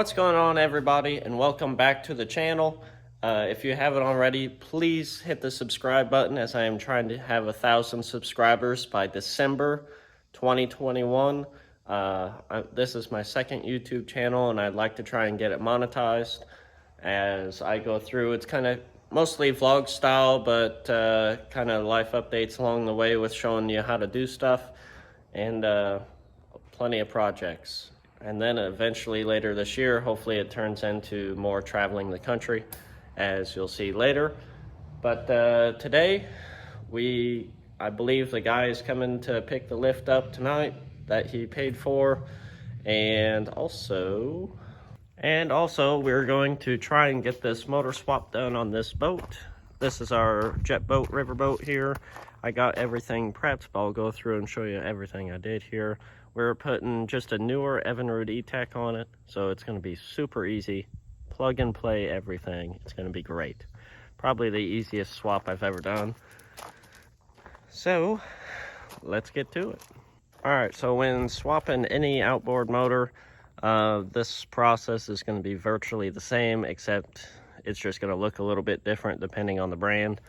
What's going on, everybody, and welcome back to the channel. If you haven't already, please hit the subscribe button, as I am trying to have 1,000 subscribers by December 2021. This is my second YouTube channel, and I'd like to try and get it monetized as I go through. It's kind of mostly vlog style, but kind of life updates along the way with showing you how to do stuff, and plenty of projects. And then eventually later this year, hopefully it turns into more traveling the country, as you'll see later. But today, I believe the guy is coming to pick the lift up tonight that he paid for. And also we're going to try and get this motor swap done on this boat. This is our jet boat, riverboat here. I got everything prepped, but I'll go through and show you everything I did here. We're putting just a newer Evinrude E-tec on it, so it's going to be super easy. Plug and play everything. It's going to be great. Probably the easiest swap I've ever done. So, let's get to it. Alright, so when swapping any outboard motor, this process is going to be virtually the same, except it's just going to look a little bit different depending on the brand.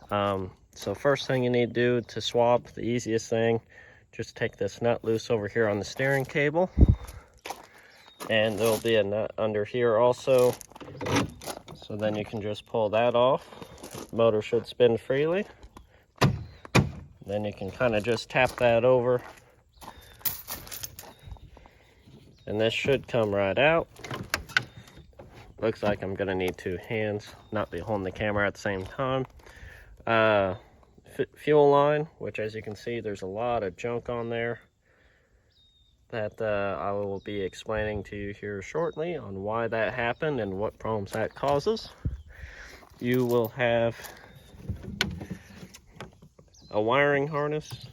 So first thing you need to do to swap, the easiest thing, just take this nut loose over here on the steering cable, and there'll be a nut under here also, so then you can just pull that off. The motor should spin freely. Then you can kind of just tap that over, and this should come right out. Looks like I'm gonna need two hands, not be holding the camera at the same time. Fuel line, which, as you can see, there's a lot of junk on there that I will be explaining to you here shortly on why that happened and what problems that causes. You will have a wiring harness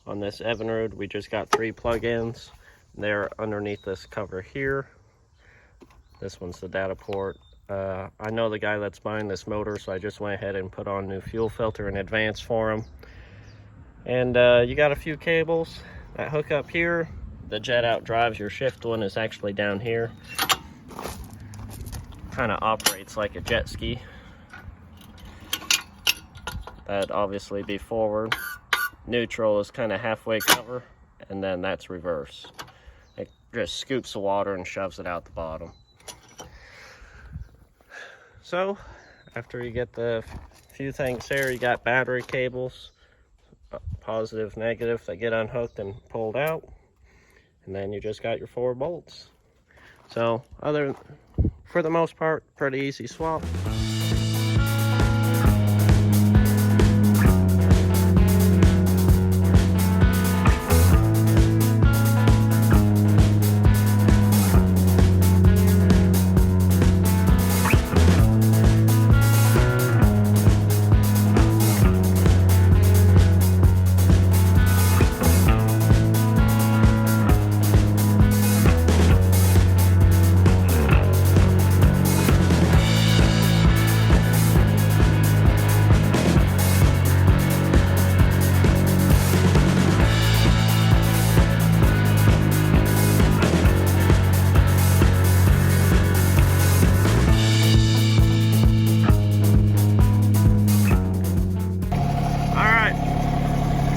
on this Evinrude. We just got 3 plug-ins. They're underneath this cover here. This one's the data port. I know the guy that's buying this motor, so I just went ahead and put on new fuel filter in advance for him. And you got a few cables that hook up here. The jet out drives, your shift one is actually down here. Kind of operates like a jet ski. That'd obviously be forward. Neutral is kind of halfway cover, and then that's reverse. It just scoops the water and shoves it out the bottom. So, after you get the few things there, you got battery cables, positive, negative, that get unhooked and pulled out. And then you just got your 4 bolts. So, for the most part, pretty easy swap.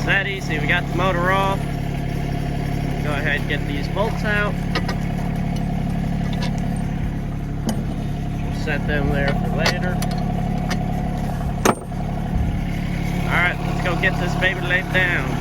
That easy. We got the motor off. Go ahead and get these bolts out. We'll set them there for later. Alright, let's go get this baby laid down.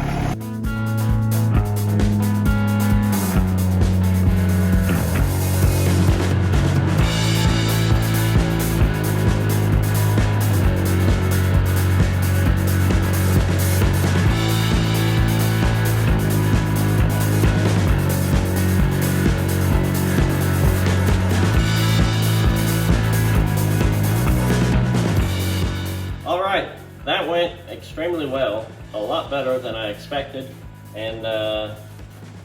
That went extremely well, a lot better than I expected, and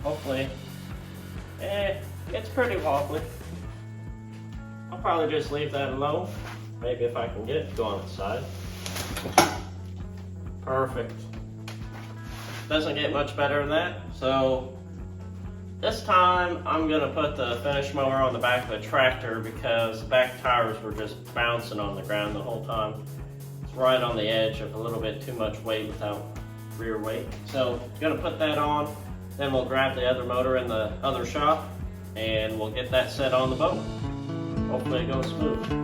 hopefully, it's pretty wobbly. I'll probably just leave that alone, maybe if I can get it to go on its side. Perfect. Doesn't get much better than that, so This time I'm gonna put the finish mower on the back of the tractor because the back tires were just bouncing on the ground the whole time. It's right on the edge of a little bit too much weight without rear weight. So gonna put that on, then we'll grab the other motor in the other shop and we'll get that set on the boat. Hopefully it goes smooth.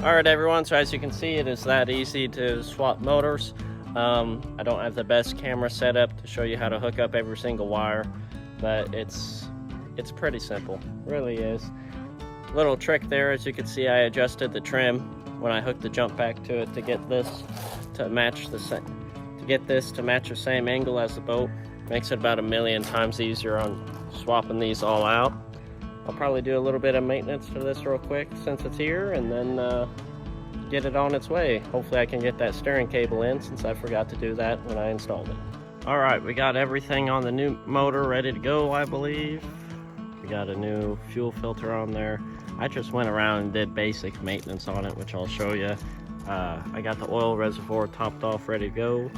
Alright everyone, so as you can see, it is that easy to swap motors. I don't have the best camera setup to show you how to hook up every single wire, but it's pretty simple, really is. Little trick there, as you can see, I adjusted the trim when I hooked the jump back to it to get this to match the same angle as the boat. Makes it about 1,000,000 times easier on swapping these all out. I'll probably do a little bit of maintenance to this real quick since it's here, and then get it on its way. Hopefully I can get that steering cable in, since I forgot to do that when I installed it. Alright, we got everything on the new motor ready to go, I believe. We got a new fuel filter on there. I just went around and did basic maintenance on it, which I'll show you. I got the oil reservoir topped off, ready to go.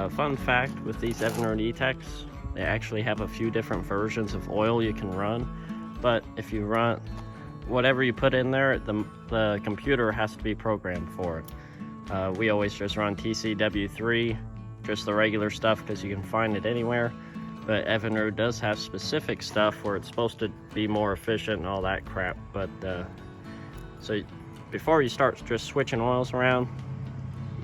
Fun fact with these Evinrude E-tecs, they actually have a few different versions of oil you can run. But if you run whatever you put in there, the computer has to be programmed for it. We always just run TCW3, just the regular stuff because you can find it anywhere. But Evinrude does have specific stuff where it's supposed to be more efficient and all that crap. But so before you start just switching oils around,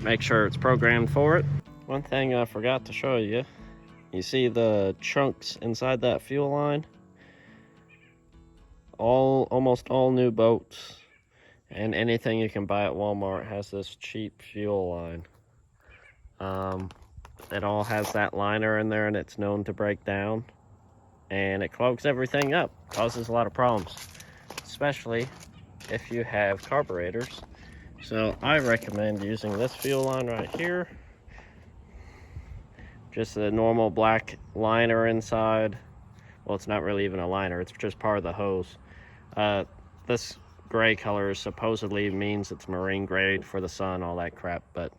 make sure it's programmed for it. One thing I forgot to show you, you see the chunks inside that fuel line? Almost all new boats and anything you can buy at Walmart has this cheap fuel line. It all has that liner in there, and it's known to break down, and it clogs everything up, causes a lot of problems, especially if you have carburetors. So I recommend using this fuel line right here. Just the normal black liner inside. Well, it's not really even a liner, it's just part of the hose. This gray color supposedly means it's marine grade for the sun, all that crap, but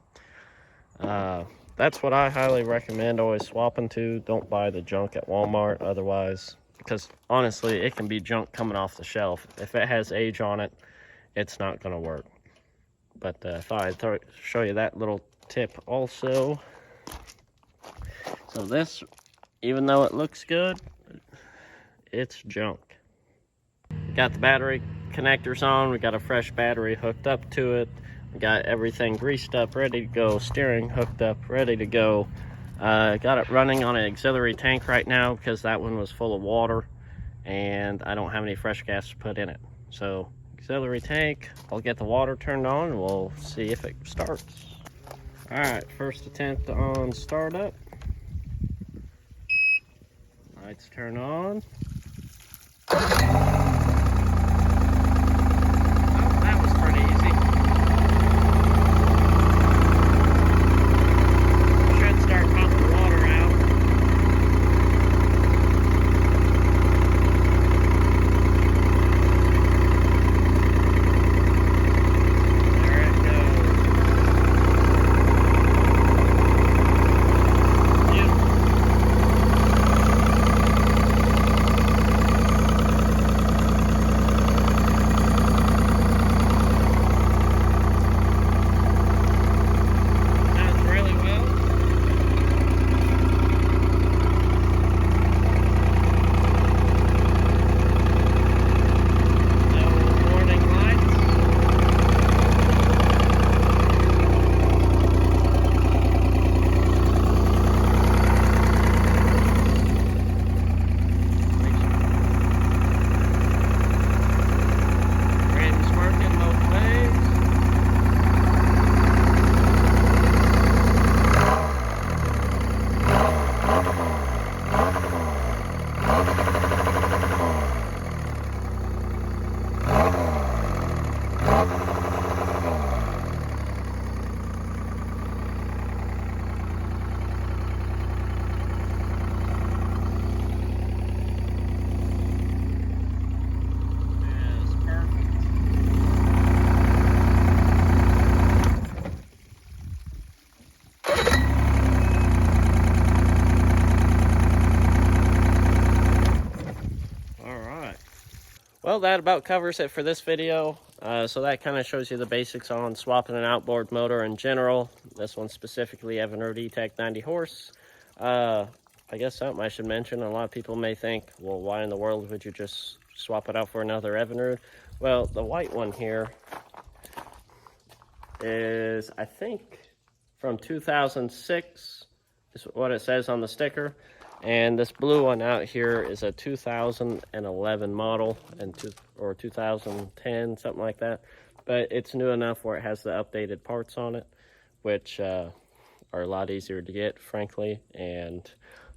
that's what I highly recommend always swapping to. Don't buy the junk at Walmart otherwise, because honestly, it can be junk coming off the shelf. If it has age on it, it's not going to work. But if I show you that little tip also. So this, even though it looks good, it's junk. Got the battery connectors on, we got a fresh battery hooked up to it, we got everything greased up, ready to go, steering hooked up, ready to go. Got it running on an auxiliary tank right now because that one was full of water and I don't have any fresh gas to put in it. So auxiliary tank, I'll get the water turned on and we'll see if it starts. Alright, first attempt on startup. Lights turn on. Well, that about covers it for this video. So that kind of shows you the basics on swapping an outboard motor in general. This one specifically, Evinrude E-tec 90 horse. I guess something I should mention, a lot of people may think, well, why in the world would you just swap it out for another Evinrude? Well, the white one here is, I think, from 2006, is what it says on the sticker. And this blue one out here is a 2011 model, or 2010, something like that. But it's new enough where it has the updated parts on it, which are a lot easier to get, frankly. And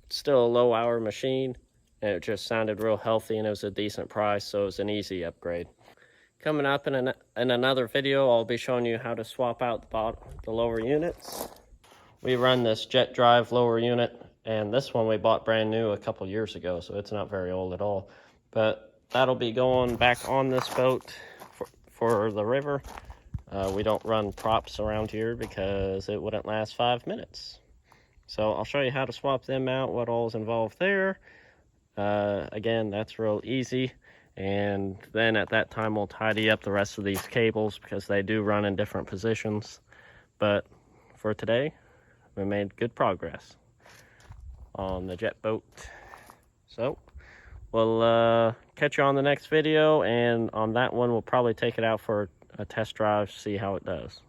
it's still a low-hour machine, and it just sounded real healthy, and it was a decent price, so it was an easy upgrade. Coming up in another video, I'll be showing you how to swap out the lower units. We run this jet drive lower unit, and this one we bought brand new a couple years ago, so it's not very old at all. But that'll be going back on this boat for the river. We don't run props around here because it wouldn't last 5 minutes. So I'll show you how to swap them out, what all is involved there. Again, that's real easy. And then at that time, we'll tidy up the rest of these cables because they do run in different positions. But for today, we made good progress on the jet boat. So we'll catch you on the next video, and on that one we'll probably take it out for a test drive, see how it does.